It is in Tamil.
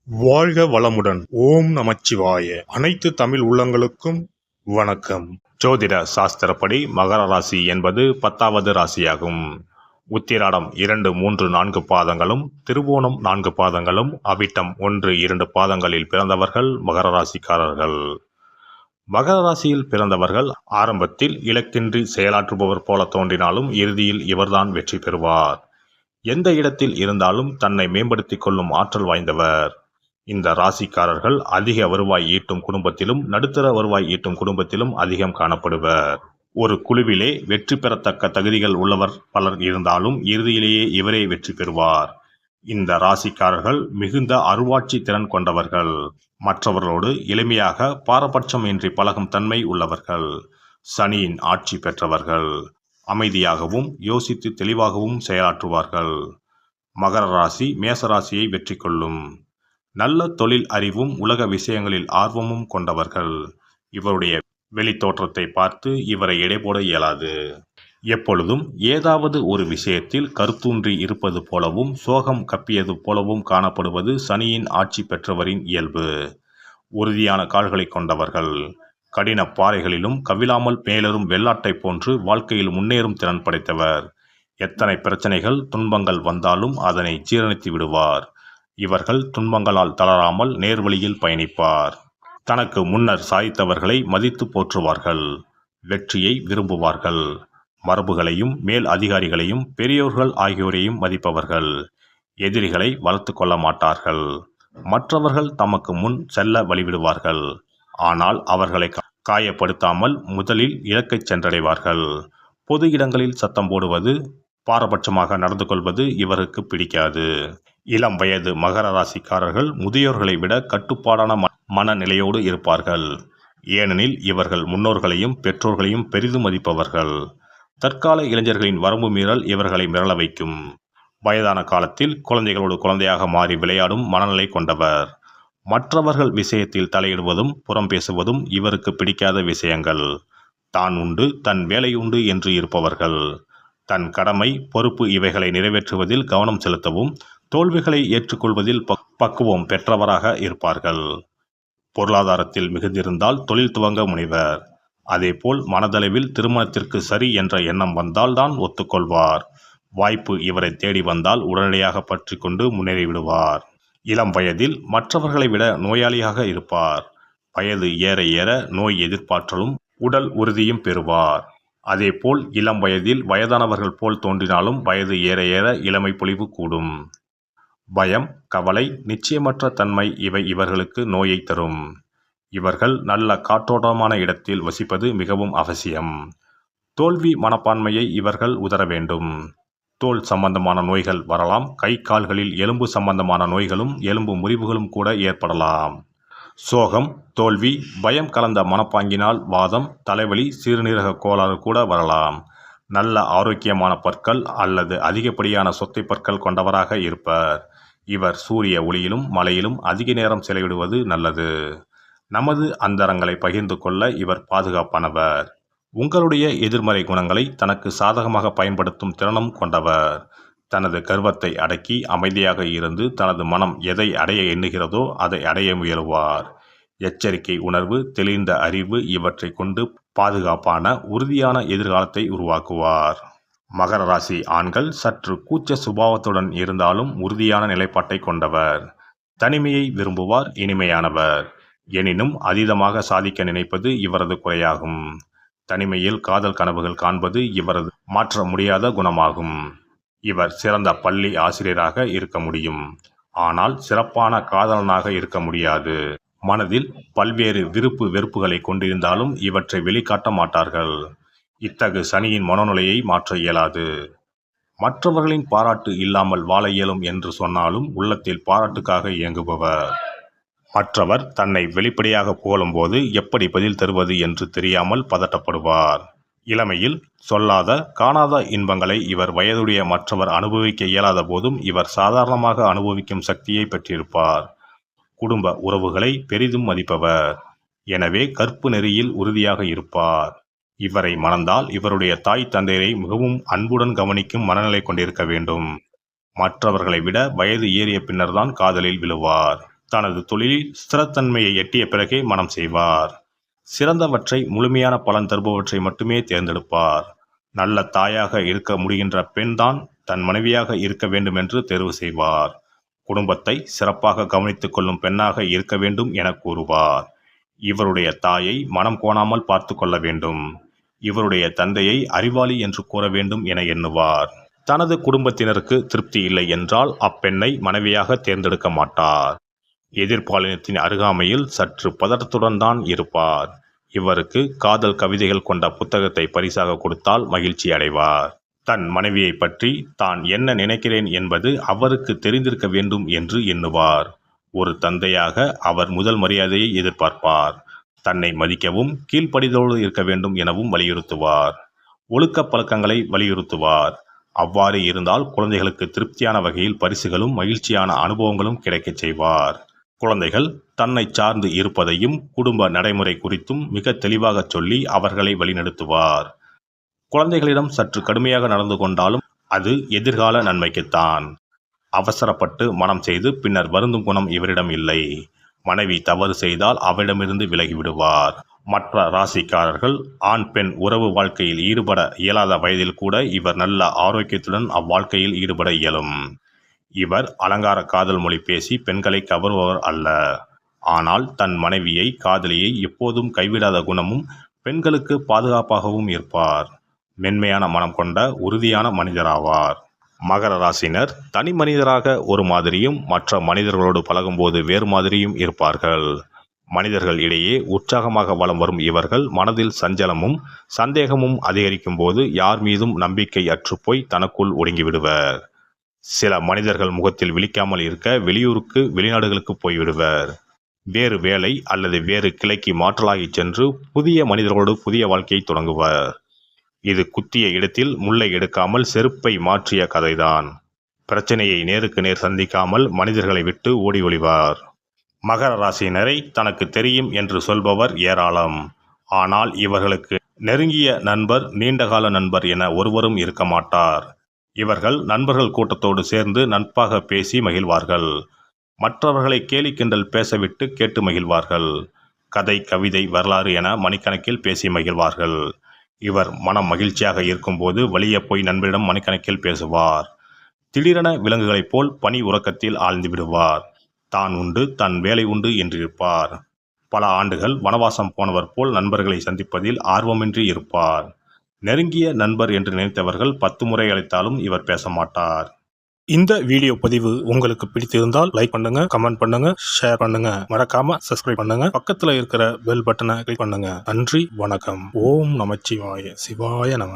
வாழ்க வளமுடன். ஓம் நமச்சிவாய. அனைத்து தமிழ் உள்ளங்களுக்கும் வணக்கம். ஜோதிட சாஸ்திரப்படி மகர ராசி என்பது 10வது ராசியாகும். உத்திராடம் 2, 3, 4 பாதங்களும், திருவோணம் 4 பாதங்களும், அவிட்டம் 1, 2 பாதங்களில் பிறந்தவர்கள் மகர ராசிக்காரர்கள். மகர ராசியில் பிறந்தவர்கள் ஆரம்பத்தில் இலக்கின்றி செயலாற்றுபவர் போல தோன்றினாலும் இறுதியில் இவர்தான் வெற்றி பெறுவார். எந்த இடத்தில் இருந்தாலும் தன்னை மேம்படுத்திக் கொள்ளும் ஆற்றல் வாய்ந்தவர். இந்த ராசிக்காரர்கள் அதிக வருவாய் ஈட்டும் குடும்பத்திலும் நடுத்தர வருவாய் ஈட்டும் குடும்பத்திலும் அதிகம் காணப்படுவர். ஒரு குழுவிலே வெற்றி பெறத்தக்க தகுதிகள் உள்ளவர் பலர் இருந்தாலும் இறுதியிலேயே இவரே வெற்றி பெறுவார். இந்த ராசிக்காரர்கள் மிகுந்த அருவாட்சி திறன் கொண்டவர்கள். மற்றவர்களோடு எளிமையாக பாரபட்சம் இன்றி பழகும் தன்மை உள்ளவர்கள். சனியின் ஆட்சி பெற்றவர்கள். அமைதியாகவும் யோசித்து தெளிவாகவும் செயலாற்றுவார்கள். மகர ராசி மேசராசியை வெற்றி கொள்ளும். நல்ல தொழில் அறிவும் உலக விஷயங்களில் ஆர்வமும் கொண்டவர்கள். இவருடைய வெளி தோற்றத்தை பார்த்து இவரை எடை போட இயலாது. எப்பொழுதும் ஏதாவது ஒரு விஷயத்தில் கருத்தூன்றி இருப்பது போலவும் சோகம் கப்பியது போலவும் காணப்படுவது சனியின் ஆட்சி பெற்றவரின் இயல்பு. உறுதியான கால்களை கொண்டவர்கள். கடின பாறைகளிலும் கவிழாமல் மேலரும் வெள்ளாட்டை போன்று வாழ்க்கையில் முன்னேறும் திறன் படைத்தவர். எத்தனை பிரச்சனைகள் துன்பங்கள் வந்தாலும் அதனை ஜீரணித்து விடுவார். இவர்கள் துன்பங்களால் தளராமல் நேர்வழியில் பயணிப்பார். தனக்கு முன்னர் சாதித்தவர்களை மதித்து போற்றுவார்கள். வெற்றியை விரும்புவார்கள். மரபுகளையும் மேல் அதிகாரிகளையும் பெரியோர்கள் ஆகியோரையும் மதிப்பவர்கள். எதிரிகளை வளர்த்து கொள்ள மாட்டார்கள். மற்றவர்கள் தமக்கு முன் செல்ல வழிவிடுவார்கள். ஆனால் அவர்களை காயப்படுத்தாமல் முதலில் இலக்கை சென்றடைவார்கள். பொது இடங்களில் சத்தம் போடுவது, பாரபட்சமாக நடந்து கொள்வது இவருக்கு பிடிக்காது. இளம் வயது மகர ராசிக்காரர்கள் முதியோர்களை விட கட்டுப்பாடான மனநிலையோடு இருப்பார்கள். ஏனெனில் இவர்கள் முன்னோர்களையும் பெற்றோர்களையும் பெரிதும் மதிப்பவர்கள். தற்கால இளைஞர்களின் வரம்பு மீறல் இவர்களை மிரள வைக்கும். வயதான காலத்தில் குழந்தைகளோடு குழந்தையாக மாறி விளையாடும் மனநிலை கொண்டவர். மற்றவர்கள் விஷயத்தில் தலையிடுவதும் புறம் பேசுவதும் இவருக்கு பிடிக்காத விஷயங்கள். தான் உண்டு தன் வேலை உண்டு என்று இருப்பவர்கள். தன் கடமை பொறுப்பு இவைகளை நிறைவேற்றுவதில் கவனம் செலுத்தவும் தோல்விகளை ஏற்றுக்கொள்வதில் பக்குவம் பெற்றவராக இருப்பார்கள். பொருளாதாரத்தில் மிகுந்திருந்தால் தொழில் துவங்க முனைவர். அதேபோல் மனதளவில் திருமணத்திற்கு சரி என்ற எண்ணம் வந்தால் தான் ஒத்துக்கொள்வார். வாய்ப்பு இவரை தேடி வந்தால் உடனடியாக பற்றி கொண்டு முன்னேறிவிடுவார். இளம் வயதில் மற்றவர்களை விட நோயாளியாக இருப்பார். வயது ஏற ஏற நோய் எதிர்ப்பாற்றலும் உடல் உறுதியும் பெறுவார். அதேபோல் இளம் வயதில் வயதானவர்கள் போல் தோன்றினாலும் வயது ஏற ஏற இளமை பொலிவு கூடும். பயம், கவலை, நிச்சயமற்ற தன்மை இவை இவர்களுக்கு நோயை தரும். இவர்கள் நல்ல காற்றோட்டமான இடத்தில் வசிப்பது மிகவும் அவசியம். தோல்வி மனப்பான்மையை இவர்கள் உதற வேண்டும். தோல் சம்பந்தமான நோய்கள் வரலாம். கை கால்களில் எலும்பு சம்பந்தமான நோய்களும் எலும்பு முறிவுகளும் கூட ஏற்படலாம். சோகம், தோல்வி, பயம் கலந்த மனப்பாங்கினால் வாதம், தலைவலி, சிறுநீரக கோளாறு கூட வரலாம். நல்ல ஆரோக்கியமான பற்கள் அல்லது அதிகப்படியான சொத்தை பற்கள் கொண்டவராக இருப்பர். இவர் சூரிய ஒளியிலும் மழையிலும் அதிக நேரம் செலவிடுவது நல்லது. நமது அந்தரங்களை பகிர்ந்து கொள்ள இவர் பாதுகாப்பானவர். உங்களுடைய எதிர்மறை குணங்களை தனக்கு சாதகமாக பயன்படுத்தும் திறனும் கொண்டவர். தனது கர்வத்தை அடக்கி அமைதியாக இருந்து தனது மனம் எதை அடைய எண்ணுகிறதோ அதை அடைய முயலுவார். எச்சரிக்கை உணர்வு, தெளிந்த அறிவு இவற்றை கொண்டு பாதுகாப்பான உறுதியான எதிர்காலத்தை உருவாக்குவார். மகர ராசி ஆண்கள் சற்று கூச்ச சுபாவத்துடன் இருந்தாலும் உறுதியான நிலைப்பாட்டை கொண்டவர். தனிமையை விரும்புவார். இனிமையானவர். எனினும் அதீதமாக சாதிக்க நினைப்பது இவரது குறையாகும். தனிமையில் காதல் கனவுகள் காண்பது இவரது மாற்ற முடியாத குணமாகும். இவர் சிறந்த பள்ளி ஆசிரியராக இருக்க முடியும். ஆனால் சிறப்பான காதலனாக இருக்க முடியாது. மனதில் பல்வேறு விருப்பு வெறுப்புகளை கொண்டிருந்தாலும் இவற்றை வெளிக்காட்ட மாட்டார்கள். இத்தகு சனியின் மனோநிலையை மாற்ற இயலாது. மற்றவர்களின் பாராட்டு இல்லாமல் வாழ இயலும் என்று சொன்னாலும் உள்ளத்தில் பாராட்டுக்காக இயங்குபவர். மற்றவர் தன்னை வெளிப்படையாக புகழும்போது எப்படி பதில் தருவது என்று தெரியாமல் பதட்டப்படுவார். இளமையில் சொல்லாத காணாத இன்பங்களை இவர் வயதுடைய மற்றவர் அனுபவிக்க இயலாத போதும் இவர் சாதாரணமாக அனுபவிக்கும் சக்தியை பெற்றிருப்பார். குடும்ப உறவுகளை பெரிதும் மதிப்பவர். எனவே கற்பு நெறியில் உறுதியாக இருப்பார். இவரை மணந்தால் இவருடைய தாய் தந்தையரை மிகவும் அன்புடன் கவனிக்கும் மனநிலை கொண்டிருக்க வேண்டும். மற்றவர்களை விட வயது ஏறிய பின்னர்தான் காதலில் விழுவார். தனது தொழிலில் ஸ்திரத்தன்மையை எட்டிய பிறகே மனம் செய்வார். சிறந்தவற்றை, முழுமையான பலன் தருபவற்றை மட்டுமே தேர்ந்தெடுப்பார். நல்ல தாயாக இருக்க முடிகின்ற பெண்தான் தன் மனைவியாக இருக்க வேண்டும் என்று தேர்வு செய்வார். குடும்பத்தை சிறப்பாக கவனித்துக் கொள்ளும் பெண்ணாக இருக்க வேண்டும் என கூறுவார். இவருடைய தாயை மனம் கோணாமல் பார்த்து கொள்ள வேண்டும். இவருடைய தந்தையை அறிவாளி என்று கூற வேண்டும் என எண்ணுவார். தனது குடும்பத்தினருக்கு திருப்தி இல்லை என்றால் அப்பெண்ணை மனைவியாக தேர்ந்தெடுக்க மாட்டார். எதிர்பாலினத்தின் அருகாமையில் சற்று பதட்டத்துடன் தான் இருப்பார். இவருக்கு காதல் கவிதைகள் கொண்ட புத்தகத்தை பரிசாக கொடுத்தால் மகிழ்ச்சி அடைவார். தன் மனைவியை பற்றி தான் என்ன நினைக்கிறேன் என்பது அவருக்கு தெரிந்திருக்க வேண்டும் என்று எண்ணுவார். ஒரு தந்தையாக அவர் முதல் மரியாதையை எதிர்பார்ப்பார். தன்னை மதிக்கவும் கீழ்ப்படிதலோடு இருக்க வேண்டும் எனவும் வலியுறுத்துவார். ஒழுக்க பழக்கங்களை வலியுறுத்துவார். அவ்வாறு இருந்தால் குழந்தைகளுக்கு திருப்தியான வகையில் பரிசுகளும் மகிழ்ச்சியான அனுபவங்களும் கிடைக்கச் செய்வார். குழந்தைகள் தன்னை சார்ந்து இருப்பதையும் குடும்ப நடைமுறை குறித்தும் மிக தெளிவாக சொல்லி அவர்களை வழிநடத்துவார். குழந்தைகளிடம் சற்று கடுமையாக நடந்து கொண்டாலும் அது எதிர்கால நன்மைக்குத்தான். அவசரப்பட்டு மனம் செய்து பின்னர் வருந்தும் குணம் இவரிடம் இல்லை. மனைவி தவறு செய்தால் அவரிடமிருந்து விலகிவிடுவார். மற்ற ராசிக்காரர்கள் ஆண் பெண் உறவு வாழ்க்கையில் ஈடுபட இயலாத வயதில் கூட இவர் நல்ல ஆரோக்கியத்துடன் அவ்வாழ்க்கையில் ஈடுபட இயலும். இவர் அலங்கார காதல் மொழி பேசி பெண்களை கவருபவர் அல்ல. ஆனால் தன் மனைவியை, காதலியை எப்போதும் கைவிடாத குணமும் பெண்களுக்கு பாதுகாப்பாகவும் இருப்பார். மென்மையான மனம் கொண்ட உறுதியான மனிதராவார். மகர ராசினர் தனி மனிதராக ஒரு மாதிரியும் மற்ற மனிதர்களோடு பழகும்போது வேறு மாதிரியும் இருப்பார்கள். மனிதர்கள் இடையே உற்சாகமாக வலம் வரும் இவர்கள் மனதில் சஞ்சலமும் சந்தேகமும் அதிகரிக்கும் போது யார் மீதும் நம்பிக்கை அற்றுப்போய் தனக்குள் ஒடுங்கிவிடுவர். சில மனிதர்கள் முகத்தில் விழிக்காமல் இருக்க வெளியூருக்கு, வெளிநாடுகளுக்கு போய்விடுவர். வேறு வேலை அல்லது வேறு கிளைக்கு மாற்றலாகி சென்று புதிய மனிதர்களோடு புதிய வாழ்க்கையை தொடங்குவர். இது குத்திய இடத்தில் முள்ளை எடுக்காமல் செருப்பை மாற்றிய கதைதான். பிரச்சனையை நேருக்கு நேர் சந்திக்காமல் மனிதர்களை விட்டு ஓடி ஒளிவார். மகர ராசியினரை தனக்கு தெரியும் என்று சொல்பவர் ஏராளம். ஆனால் இவர்களுக்கு நெருங்கிய நண்பர், நீண்டகால நண்பர் என ஒருவரும் இருக்க மாட்டார். இவர்கள் நண்பர்கள் கூட்டத்தோடு சேர்ந்து நட்பாக பேசி மகிழ்வார்கள். மற்றவர்களை கேலி கிண்டல் பேசவிட்டு கேட்டு மகிழ்வார்கள். கதை, கவிதை, வரலாறு என மணிக்கணக்கில் பேசி மகிழ்வார்கள். இவர் மனம் மகிழ்ச்சியாக இருக்கும்போது வலிய போய் நண்பரிடம் மணிக்கணக்கில் பேசுவார். திடீரென விலங்குகளைப் போல் பனி உறக்கத்தில் ஆழ்ந்து விடுவார். தான் உண்டு, தன் வேலை உண்டு என்றிருப்பார். பல ஆண்டுகள் வனவாசம் போனவர் போல் நண்பர்களை சந்திப்பதில் ஆர்வமின்றி இருப்பார். நெருங்கிய நண்பர் என்று நினைத்தவர்கள் 10 முறை அழைத்தாலும் இவர் பேச மாட்டார். இந்த வீடியோ பதிவு உங்களுக்கு பிடித்திருந்தால் லைக் பண்ணுங்க, கமெண்ட் பண்ணுங்க, ஷேர் பண்ணுங்க. மறக்காம சப்ஸ்கிரைப் பண்ணுங்க. பக்கத்துல இருக்கிற பெல் பட்டனை கிளிக் பண்ணுங்க. நன்றி, வணக்கம். ஓம் நமச்சிவாய. சிவாய நம.